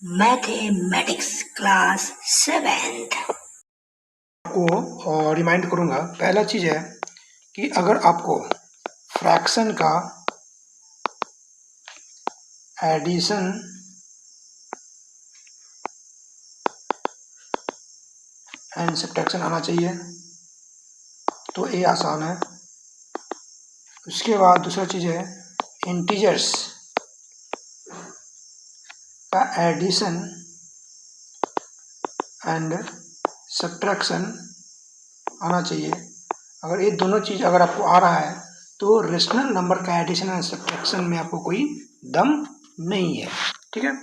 Mathematics class 7th आपको remind करूँगा। पहला चीज़ है कि अगर आपको फ्रैक्शन का एडिशन एंड सब्ट्रैक्शन आना चाहिए, तो ये आसान है। उसके बाद दूसरा चीज़ है इंटीजर्स का एडिशन एंड सब्ट्रैक्शन आना चाहिए। अगर ये दोनों चीज़ अगर आपको आ रहा है तो रेशनल नंबर का एडिशन एंड सब्ट्रैक्शन में आपको कोई दम नहीं है। ठीक है,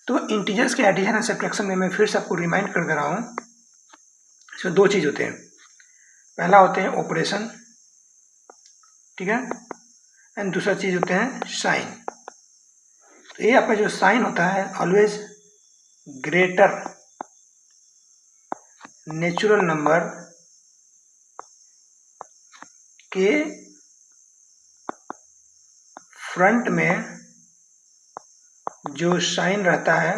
तो इंटीजर्स के एडिशन एंड सब्ट्रैक्शन में मैं फिर से आपको रिमाइंड कर दे रहा हूँ। इसमें दो चीज़ होते हैं। पहला होते हैं ऑपरेशन, ठीक है, एंड दूसरा चीज़ होते हैं साइन। तो ये आपका जो साइन होता है ऑलवेज ग्रेटर नेचुरल नंबर के फ्रंट में जो साइन रहता है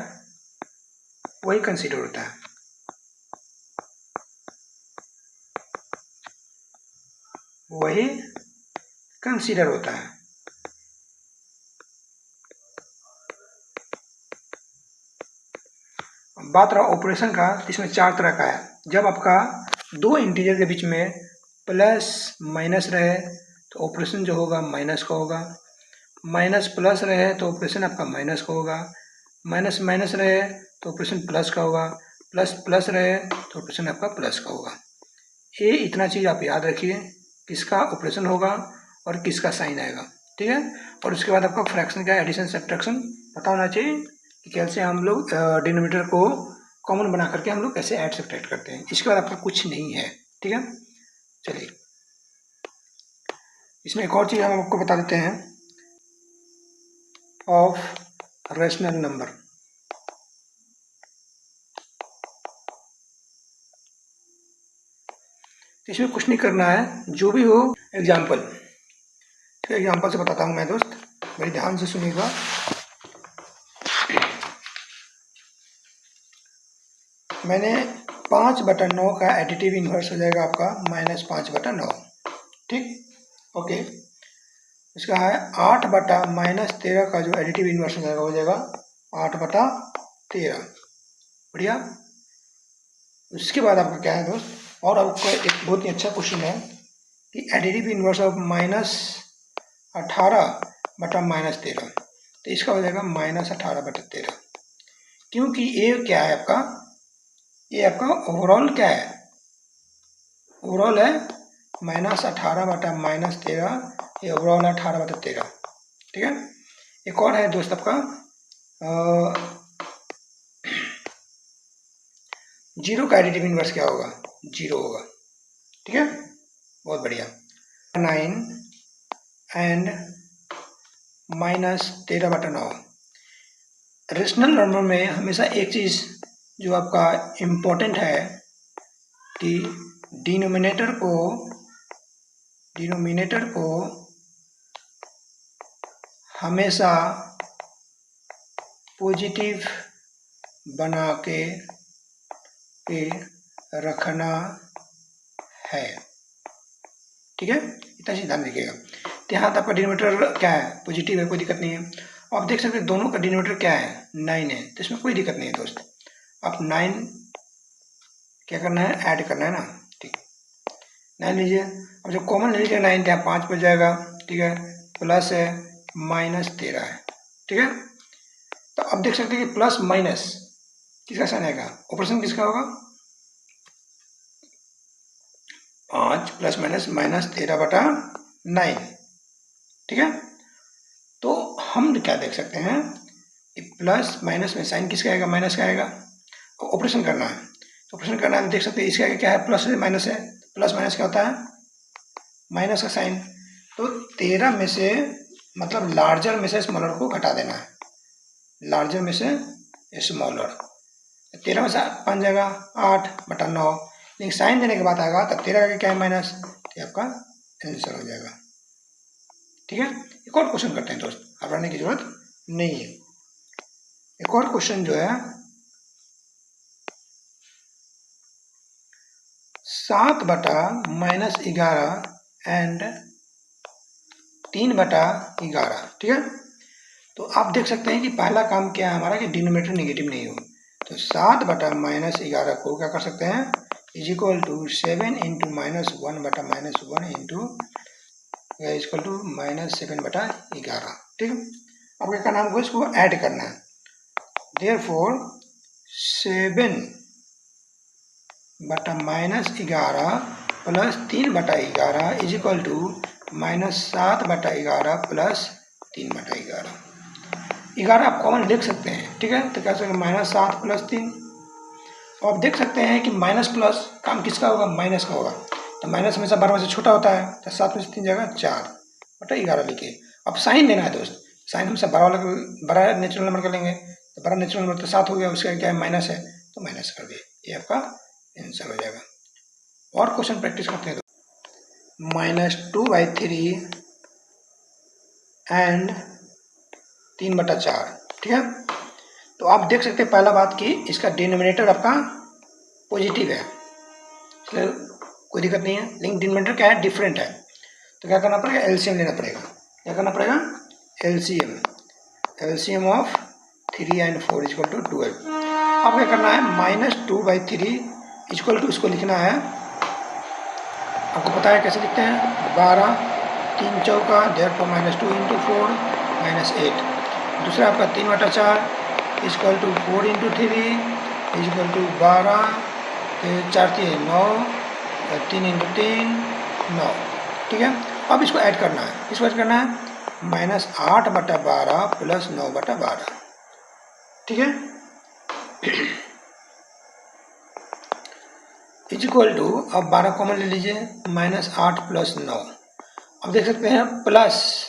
वही कंसीडर होता है। वही कंसीडर होता है। बात रहा ऑपरेशन का, इसमें चार तरह का है। जब आपका दो इंटीजर के बीच में प्लस माइनस रहे तो ऑपरेशन जो होगा माइनस का होगा, माइनस प्लस रहे तो ऑपरेशन आपका माइनस का होगा, माइनस माइनस रहे तो ऑपरेशन प्लस का होगा, प्लस प्लस रहे तो ऑपरेशन आपका प्लस का होगा। ये इतना चीज़ आप याद रखिए, किसका ऑपरेशन होगा और किसका साइन आएगा। ठीक है, और उसके बाद आपका फ्रैक्शन का एडिशन सब्ट्रैक्शन पता होना चाहिए कि कैसे हम लोग डिनोमिनेटर को कॉमन बना करके हम लोग कैसे ऐड सब्ट्रैक्ट करते हैं। इसके बाद आपका कुछ नहीं है। ठीक है, चलिए इसमें एक और चीज़ हम आपको बता देते हैं ऑफ रेशनल नंबर। इसमें कुछ नहीं करना है, जो भी हो एग्जाम्पल। एग्जाम्पल से बताता हूँ मैं दोस्त, बड़ी ध्यान से सुनिएगा। मैंने 5/9 का एडिटिव इन्वर्स हो जाएगा आपका -5/9। ठीक, ओके। इसका है 8/-13 का जो एडिटिव इन्वर्स हो जाएगा 8/13। बढ़िया। उसके बाद आपका क्या है दोस्त, और आपका एक बहुत ही अच्छा क्वेश्चन है कि एडिटिव इन्वर्स ऑफ -18/-13, तो इसका हो जाएगा -18/13। क्योंकि ये क्या है आपका, ये आपका ओवरऑल क्या है, ओवरऑल है -18/-13, ये ओवरऑल है 18/13। ठीक है, एक और है दोस्त आपका जीरो का एडिटिव इन्वर्स क्या होगा, जीरो होगा। ठीक है, बहुत बढ़िया। 9 एंड -13/9। रेशनल नंबर में हमेशा एक चीज़ जो आपका इम्पोर्टेंट है कि डिनोमिनेटर को हमेशा पॉजिटिव बना के रखना है। ठीक है, इतना चीज ध्यान रखिएगा। तो यहाँ आपका डिनोमिनेटर क्या है, पॉजिटिव है, कोई दिक्कत नहीं है। आप देख सकते हैं दोनों का डिनोमिनेटर क्या है, 9 है, तो इसमें कोई दिक्कत नहीं है दोस्त। आप 9 क्या करना है, ऐड करना है ना। ठीक, 9 लीजिए। अब जब कॉमन ले लीजिए 9 तो यहाँ 5 बच जाएगा। ठीक है, प्लस है -13 है। ठीक है, तो अब देख सकते हैं कि प्लस माइनस किसका साइन आएगा, ऑपरेशन किसका होगा, 5 ± -13/9। ठीक है, तो हम क्या देख सकते हैं कि प्लस माइनस में साइन किसका आएगा, माइनस का आएगा। ऑपरेशन करना है, तो ऑपरेशन करना है तो देख सकते हैं इसका आगे क्या है, प्लस है माइनस है, प्लस माइनस क्या होता है, माइनस का साइन। तो 13 में से मतलब लार्जर में से स्मॉलर को घटा देना है, लार्जर में से स्मॉलर। 13 में से बन जाएगा 8/9, लेकिन साइन देने के बाद आएगा तो 13 का क्या है माइनस, तो आपका आंसर हो जाएगा। ठीक है, एक और क्वेश्चन करते हैं दोस्त, घबराने की जरूरत नहीं है। एक और क्वेश्चन जो है 7/-11 एंड 3/11, ठीक है। तो आप देख सकते हैं कि पहला काम क्या है हमारा कि डिनोमिनेटर नेगेटिव नहीं हो, तो 7/-11 को क्या कर सकते हैं is equal to 7 into -1/-1 into is equal to -7/11, ठीक है। अब क्या करना है हमको इसको ऐड करना है, therefore 7/-11 plus 3/11 is equal to -7/11 plus 3/11। 11 आप कॉमन लिख सकते हैं, ठीक है। तो क्या सकते -7 प्लस 3। तो आप देख सकते हैं कि माइनस प्लस काम किसका होगा, माइनस का होगा। तो माइनस हमेशा 12 में से छोटा होता है, तो 7 में से 3 जाएगा 4/11 लिखिए। अब साइन लेना है दोस्त, साइन हमसे बड़ा नेचुरल नंबर का लेंगे, तो बड़ा नेचुरल नंबर तो 7 हो गया, उसका क्या है माइनस है, तो माइनस कर दिए, ये आपका आंसर हो जाएगा। और क्वेश्चन प्रैक्टिस करते हैं। -2/3 एंड 3/4, ठीक है। तो आप देख सकते हैं पहला बात कि इसका डिनोमिनेटर आपका पॉजिटिव है, इसलिए कोई दिक्कत नहीं है, लेकिन डिनोमिनेटर क्या है, डिफरेंट है। तो क्या करना पड़ेगा, एलसीएम लेना पड़ेगा। क्या करना पड़ेगा, LCM of 3 and 4 equal to 12। अब क्या करना है, -2/3 इक्वल टू इसको लिखना है, आपको पता है कैसे लिखते हैं, 12 3 चौका, देयरफॉर -2 इंटू 4 -8। दूसरा आपका 3/4 equal to 4 into 3 equal to 12, 4 3 9, 3 into 3 9, ठीक है। अब इसको ऐड करना है, इसको ऐड करना है -8/12 प्लस 9/12, ठीक है, इज इक्वल टू, अब 12 कॉमन ले लीजिए, -8 प्लस 9। अब देख सकते हैं प्लस,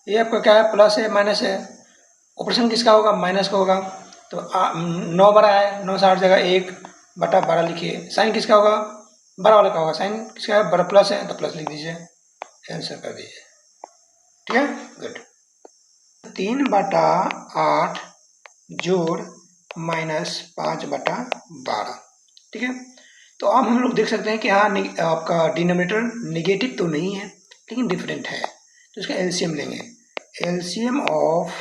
ये आपका क्या है, प्लस है माइनस है, ऑपरेशन किसका होगा, माइनस का होगा। तो 9 बड़ा है, 9 से 8 जगह 1/12 लिखिए। साइन किसका होगा, बड़ा वाला का होगा, साइन किसका है, बड़ा प्लस है तो प्लस लिख दीजिए, आंसर कर दीजिए, ठीक है, गुड। 3/8 जोड़ -5/12, ठीक है। तो अब हम लोग देख सकते हैं कि हाँ आपका डिनोमिनेटर नेगेटिव तो नहीं है लेकिन डिफरेंट है, तो इसका एलसीएम लेंगे। एलसीएम ऑफ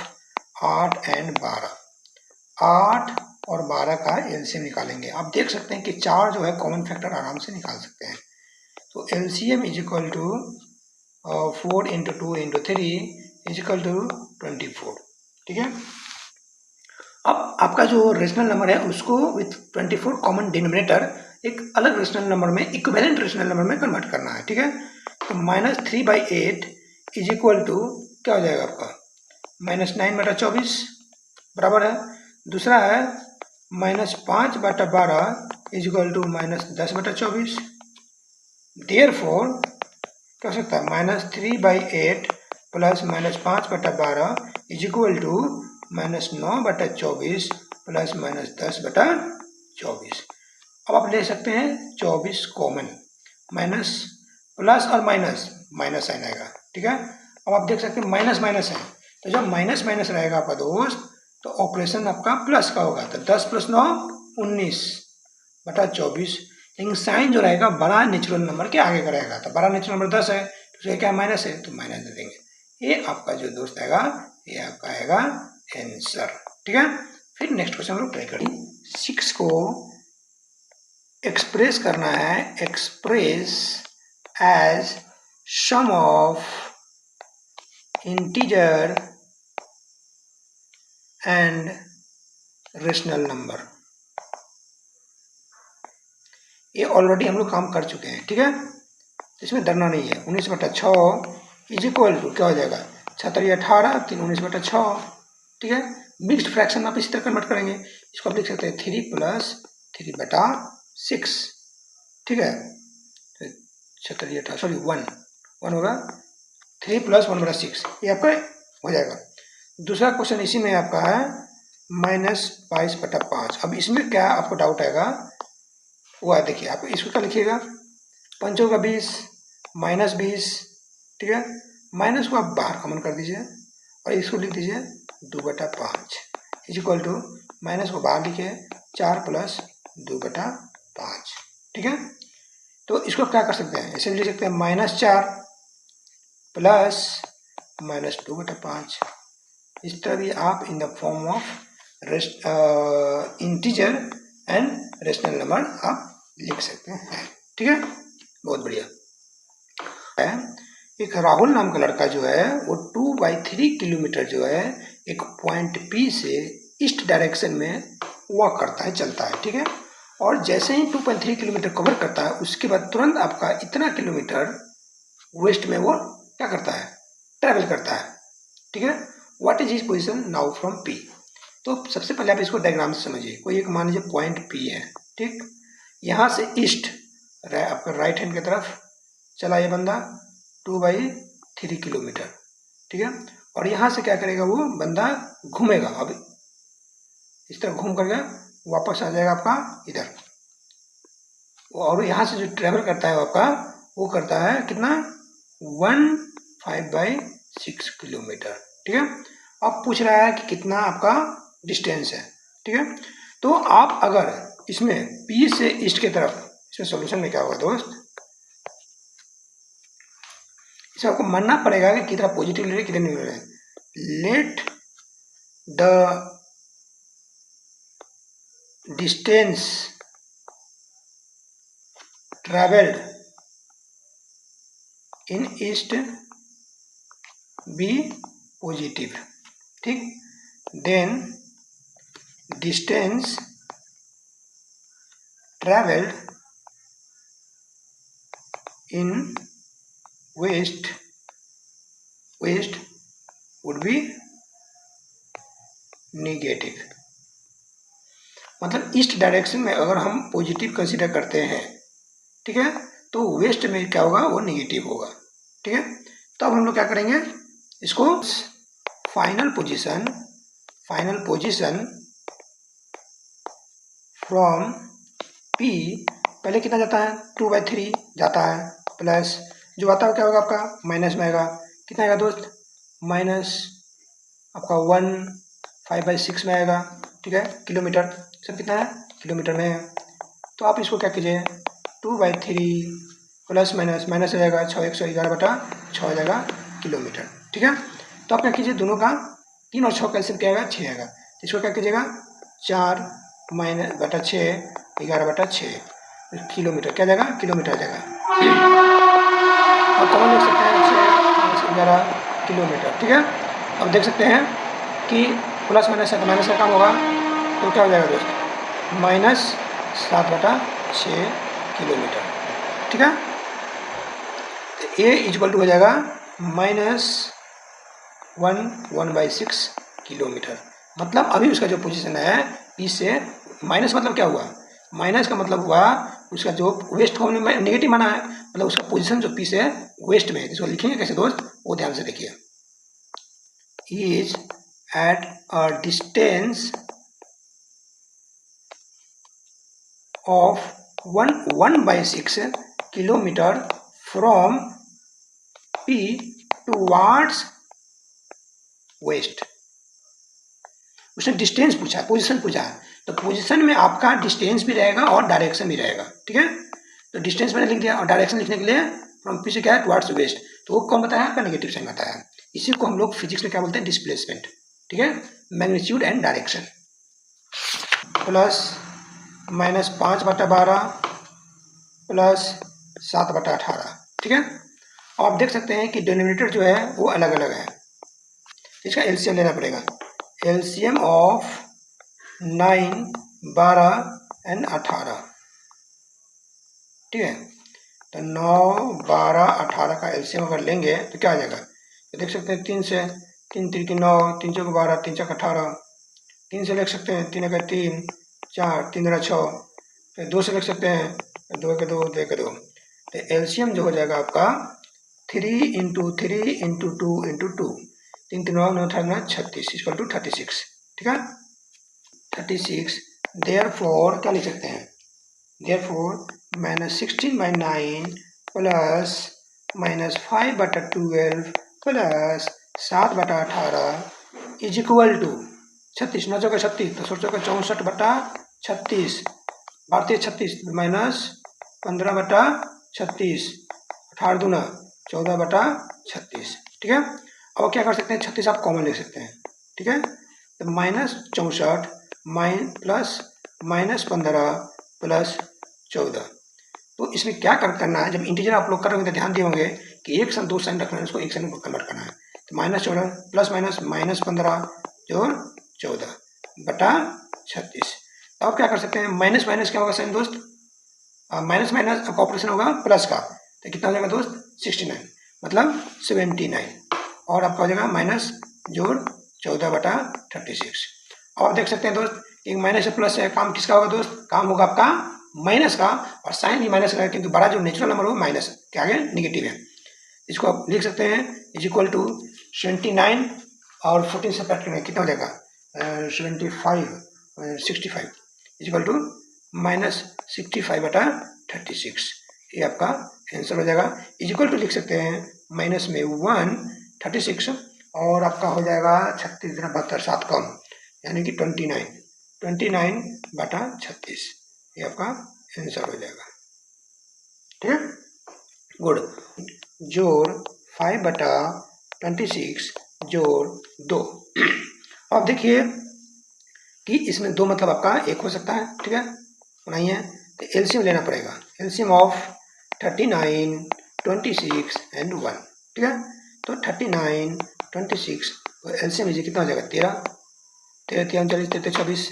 8 एंड 12, 8 और 12 का एलसीएम निकालेंगे। आप देख सकते हैं कि 4 जो है कॉमन फैक्टर आराम से निकाल सकते हैं। तो LCM is equal to 4 into 2 into 3 is equal to 24, ठीक है। अब आपका जो रेशनल नंबर है उसको विथ 24 कॉमन डिनोमिनेटर एक अलग रेशनल नंबर में, इक्विवेलेंट रेशनल नंबर में कन्वर्ट करना है, ठीक है। तो -3/8 इज इक्वल टू क्या हो जाएगा आपका, -9/24 बराबर है। दूसरा है -5/12 इज इक्वल टू -10/24। देयरफॉर क्या हो सकता है, -3/8 plus -5/12 is equal to -9/24 plus -10/24। अब आप ले सकते हैं 24 कॉमन, माइनस प्लस और माइनस साइन आएगा, ठीक है। अब आप देख सकते हैं माइनस माइनस है, तो जब माइनस माइनस रहेगा आपका दोस्त तो ऑपरेशन आपका प्लस का होगा, तो 10 + 9 19/24। लेकिन साइन जो रहेगा बड़ा नेचुरल नंबर के आगे का रहेगा, तो बड़ा नेचुरल नंबर 10 है तो उसका क्या माइनस है, तो माइनस दे देंगे। ये आपका जो दोस्त आएगा ये आपका आएगा आंसर, ठीक है। फिर नेक्स्ट क्वेश्चन हम लोग ट्राई करेंगे। 6 को एक्सप्रेस करना है, express as sum of integer and rational number. ये ऑलरेडी हम लोग काम कर चुके हैं, ठीक है, इसमें डरना नहीं है। 19/6 इज इक्वल टू क्या हो जाएगा, 6×3 18, 3 19/6, ठीक है। मिक्स्ड फ्रैक्शन आप इसी तरह कन्वर्ट करेंगे, इसको आप लिख सकते हैं 3 + 3/6, ठीक है। 6×3 18, सॉरी 1 होगा, 3 + 1/6, ये आपका हो जाएगा। दूसरा क्वेश्चन इसी में आपका है -22/5। अब इसमें क्या आपको डाउट आएगा वो है, देखिए आप इसको क्या लिखिएगा, 5 का 20 -20, ठीक है। माइनस को आप बाहर कॉमन कर दीजिए और इसको लिख दीजिए 2/5, इज इक्वल टू माइनस को बाहर लिखे 4 प्लस 2/5, ठीक है। तो इसको क्या कर सकते हैं, ऐसे लिख सकते हैं -4 प्लस -2/5। इस तरह भी आप in the form of integer and rational number आप लिख सकते हैं, ठीक है। बहुत बढ़िया। एक राहुल नाम का लड़का जो है वो 2/3 किलोमीटर जो है एक पॉइंट P से ईस्ट डायरेक्शन में वॉक करता है, चलता है, ठीक है। और जैसे ही 2.3 किलोमीटर कवर करता है उसके बाद तुरंत आपका इतना किलोमीटर वेस्ट में वो क्या करता है, ट्रैवल करता है, ठीक है। What is his position now from P। तो सबसे पहले आप इसको डायग्राम से समझिए। कोई एक मान लीजिए पॉइंट P है, ठीक। यहाँ से ईस्ट आपका राइट हैंड की तरफ चला ये बंदा 2/3 किलोमीटर, ठीक है। और यहाँ से क्या करेगा वो बंदा घूमेगा, अब इस तरह घूम करके वापस आ जाएगा आपका इधर। और यहाँ से जो ट्रेवल करता है आपका वो करता है कितना 1/5/6 किलोमीटर, ठीक है। अब पूछ रहा है कि कितना आपका डिस्टेंस है, ठीक है। तो आप अगर इसमें P से ईस्ट की तरफ, इसमें सॉल्यूशन में क्या होगा दोस्त, इसे आपको मानना पड़ेगा कि कितना पॉजिटिव ले रहे कितने नेगेटिव ले रहे। Let the distance travelled in east be positive, ठीक। Then distance travelled in west would be negative. मतलब ईस्ट डायरेक्शन में अगर हम पॉजिटिव कंसीडर करते हैं, ठीक है, तो वेस्ट में क्या होगा वो नेगेटिव होगा, ठीक है। तो अब हम लोग क्या करेंगे, इसको फाइनल पोजीशन फ्रॉम P पहले कितना जाता है 2/3 जाता है, प्लस जो आता है क्या होगा आपका माइनस में आएगा, कितना आएगा दोस्त माइनस आपका 1/5/6 में आएगा, ठीक है। किलोमीटर सब कितना है किलोमीटर में है। तो आप इसको क्या कीजिए 2/3 प्लस माइनस आ जाएगा 6 111/6 आ जाएगा किलोमीटर, ठीक है। तो आप क्या कीजिए दोनों का 3 और 6 कैंसिल क्या आएगा 6 आएगा। तो इसको क्या कीजिएगा 4 -6 11/6 किलोमीटर क्या जाएगा किलोमीटर आ जाएगा। अब कॉमन देख सकते हैं 6 11 किलोमीटर, ठीक है। अब देख सकते हैं कि प्लस माइनस है तो माइनस का काम होगा, तो क्या हो जाएगा दोस्त -7/6 किलोमीटर, ठीक है। तो A इक्वल टू हो जाएगा -1/6 किलोमीटर। मतलब अभी उसका जो पोजीशन है P से माइनस, मतलब क्या हुआ माइनस का मतलब हुआ उसका जो वेस्ट को हमने नेगेटिव माना है, मतलब उसका पोजीशन जो P से वेस्ट में है। इसको लिखेंगे कैसे दोस्त वो ध्यान से देखिए। Is at a distance of 1/6 kilometre from P towards west. उसने डिस्टेंस पूछा, पोजीशन पूछा है, तो पोजीशन में आपका डिस्टेंस भी रहेगा और डायरेक्शन भी रहेगा, ठीक है। तो डिस्टेंस मैंने लिख दिया और डायरेक्शन लिखने के लिए फ्रॉम P से क्या है टुवार्ड्स वेस्ट, तो वो कौन बताया आपका नेगेटिव साइन बताया। इसी को हम लोग फिजिक्स में क्या बोलते हैं डिस्प्लेसमेंट, ठीक है, magnitude and direction. Plus -5/12 plus 7/18, ठीक है। आप देख सकते हैं कि डिनोमिनेटर जो है वो अलग अलग है, इसका एलसीएम लेना पड़ेगा। एलसीएम ऑफ 9, 12 एंड 18, ठीक है। तो 9, 12, 18 का एलसीएम अगर लेंगे तो क्या आ जाएगा, तो देख सकते हैं 3 से 3 3 9 3 4 12 3 4 18, 3 से लिख सकते हैं 3 1 3 4 3 6, फिर 2 से लिख सकते हैं 2 1 2 2 1 2। तो एलसीएम जो हो जाएगा आपका 3 × 3 × 2 × 2 3 3 9 9 36 इक्वल टू 36, ठीक है 36। देयरफॉर क्या लिख सकते हैं, therefore -16/9 plus -5/12 plus 7/18 is equal to 36, 9 चौका 36, तो 16 चौका 64 बटा 36, भारतीय 36 माइनस 15 बटा 36, 18 दूना 14 बटा 36। ठीक है, अब क्या कर सकते हैं, 36 आप कॉमन ले सकते हैं। ठीक है, तो -64 प्लस -15 प्लस 14। तो इसमें क्या करना है, जब इंटीजर आप लोग कर रहे होंगे तो ध्यान दिए होंगे कि एक साथ दो साइन रखना है, उसको एक साइन में कन्वर्ट करना है। तो -14 प्लस माइनस -15 जोड़ 14 बटा 36। अब क्या कर सकते हैं, माइनस माइनस क्या होगा साइन दोस्त, माइनस माइनस आपका ऑपरेशन होगा प्लस का, तो कितना हो जाएगा दोस्त 69 मतलब 79, और आपका हो जाएगा माइनस जोड़ 14 बटा 36। अब आप देख सकते हैं दोस्त एक माइनस से प्लस है, काम किसका होगा दोस्त, काम होगा आपका माइनस का, और साइन भी माइनस का, क्योंकि बड़ा जो नेचुरल नंबर हो माइनस के आगे निगेटिव है। इसको आप लिख सकते हैं इज इक्वल टू 79 और 14 से पैट करेंगे कितना हो जाएगा 65 इज इक्वल टू -65 बटा 36। ये आपका आंसर हो जाएगा। इज इक्वल टू लिख सकते हैं माइनस में 1 36 और आपका हो जाएगा 36 गुना 72 7 कम यानी कि 29 बटा 36। ये आपका आंसर हो जाएगा। ठीक है, गुड। जोड़ 5 बटा 26 जोड़ 2। अब देखिए कि इसमें 2 मतलब आपका 1 हो सकता है। ठीक है, बनाइए, तो एलसीएम लेना पड़ेगा, एलसीएम ऑफ 39 26 एंड 1। ठीक है, तो 39 26 तो एलसीएम इज कितना हो जाएगा 13 13 39 33 26।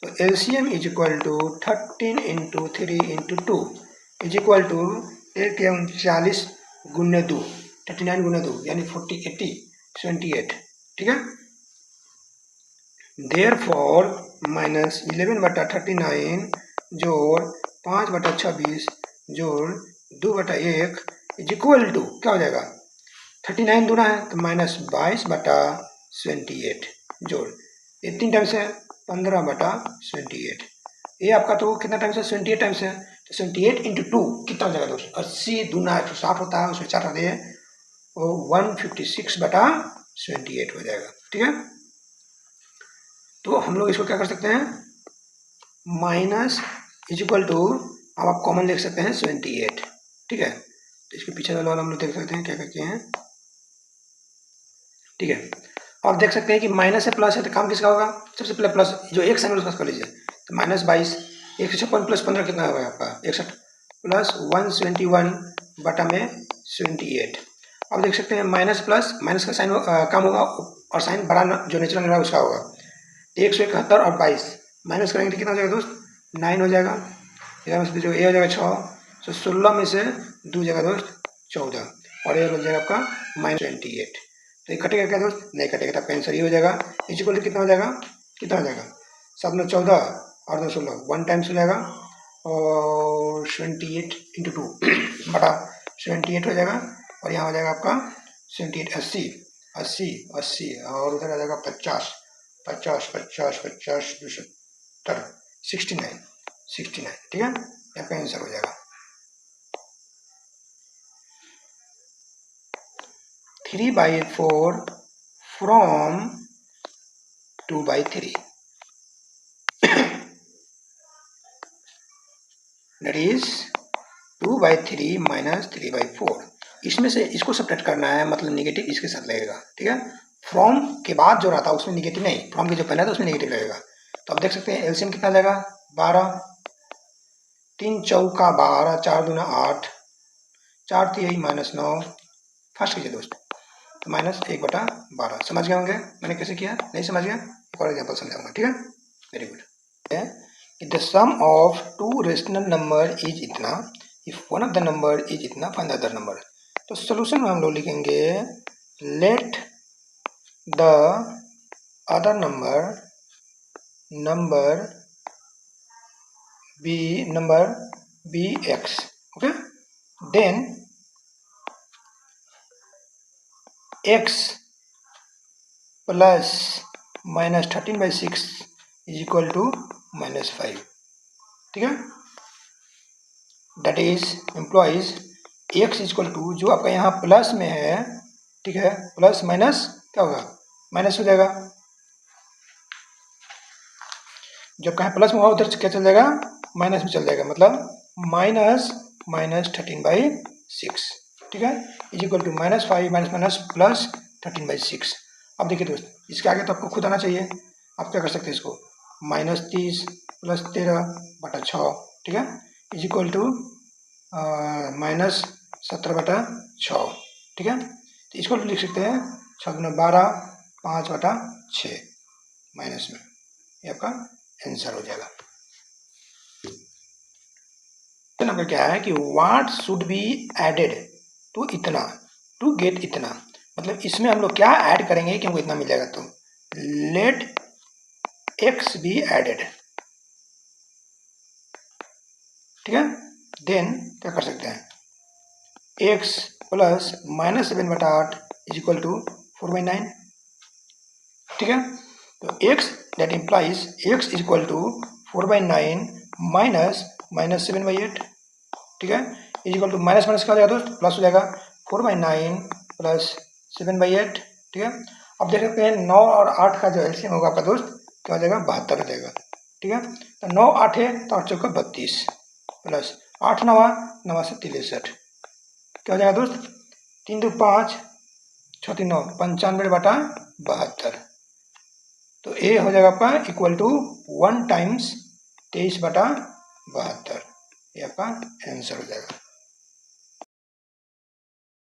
तो LCM is equal to 13 into 3 into 2 is equal to 39 गुने 2 39 गुने 2 यानी 40 80 78। ठीक है, देयरफॉर -11 बटा 39 जोड़ 5 बटा 26 जोड़ 2 बटा 1 इज इक्वल टू क्या हो जाएगा 39 दूना है तो -22 बटा 78 जोड़ ये 3 टाइम्स है 15 बटा 78। ये आपका तो कितना टाइम्स है 78 टाइम्स है, तो 78 इंटू 2 कितना हो जाएगा दोस्त 80 दूना 160 होता है, उसमें 4 आते हैं वो 156 बटा 78 हो जाएगा। ठीक है, तो हम लोग इसको क्या कर सकते हैं माइनस इज इक्वल टू अब आप कॉमन लिख सकते हैं 78। ठीक है, तो इसके पीछे वाला हम लोग देख सकते हैं क्या करते हैं। ठीक है, आप देख सकते हैं कि माइनस से प्लस है तो काम किसका होगा, सबसे पहले प्लस जो एक साइन उसका कर लीजिए, तो -22 156 प्लस 15 कितना होगा आपका 61 प्लस 171 बटा में 78। आप देख सकते हैं माइनस प्लस माइनस का साइन काम होगा और साइन बड़ा जो नेचुरल नंबर उसका होगा। 171 और 22 माइनस करेंगे तो कितना हो जाएगा दोस्त 9 हो जाएगा, जो ए हो जाएगा 6, तो 16 में से 2 जाएगा दोस्त 14 और ये हो जाएगा आपका -28। तो ये कटेगा क्या दोस्त नहीं कटेगा, तो आपका आंसर ये हो जाएगा इज इक्वल टू कितना हो जाएगा 14 और 2 16 1 टाइम्स हो जाएगा और 78 इंटू 2 बटा 78 हो जाएगा और यहाँ हो जाएगा आपका 78 80 और उधर आ जाएगा 50 50 50 50 75 69। ठीक है, आपका आंसर हो जाएगा 3/4 फ्रॉम 2/3 दैट इज 2/3 माइनस 3/4। इसमें से इसको सब्ट्रैक्ट करना है, मतलब निगेटिव इसके साथ लगेगा। ठीक है, फ्रॉम के बाद जो रहता है उसमें निगेटिव नहीं, फ्रॉम के जो पहला था उसमें निगेटिव लगेगा। तो आप देख सकते हैं एलसीएम कितना जाएगा 12 3 चौका 12 4 दूना 8 4 3 -9 फर्स्ट कीजिए दोस्त तो -1/12। समझ गए होंगे मैंने कैसे किया, नहीं समझ गया एक और एग्जाम्पल समझाऊंगा। ठीक है, very good. The sum of 2 rational number is इतना, if one of the number is इतना फाइंड द अदर नंबर। तो सोल्यूशन में हम लोग लिखेंगे let the other number be x। Okay, then x plus -13/6 is equal to -5। ठीक है, that is implies x is equal to जो आपका यहाँ प्लस में है। ठीक है, प्लस माइनस क्या होगा माइनस हो जाएगा जब कहीं प्लस में हुआ उधर क्या चल जाएगा, माइनस में चल जाएगा, मतलब -13/6, ठीक है, is equal to -5 minus plus 13/6। अब देखिए दोस्त, इसके आगे तो आपको खुद आना चाहिए। आप क्या कर सकते हैं, इसको -30 + 13/6, ठीक है, इज इक्वल टू -17/6, ठीक है। तो इसको लिख सकते हैं 6 × 12 5/6 माइनस में, ये आपका आंसर हो जाएगा। तो आपका क्या है कि what should be added to इतना टू गेट इतना, मतलब इसमें हम लोग क्या ऐड करेंगे कि हमको इतना मिल जाएगा। तो लेट x बी एडेड, ठीक है, देन क्या कर सकते हैं, x plus -7/8 is equal to 4/9, ठीक है। तो x that implies x is equal to 4/9 minus -7/8, ठीक है, is equal to minus minus क्या हो जाएगा दोस्त, प्लस हो जाएगा, 4/9 प्लस 7/8, ठीक है। अब देख सकते हैं 9 और 8 का जो एलसीएम होगा आपका दोस्त क्या हो जाएगा, 72 हो जाएगा, ठीक है। तो 9 8 है तो 8 चौका 32 प्लस 8 9 9 से 63, क्या हो जाएगा दोस्त, 3 2 5 6 3 9 95/72। तो ए हो जाएगा आपका इक्वल टू 1 टाइम्स 23/72, ये आपका आंसर हो जाएगा।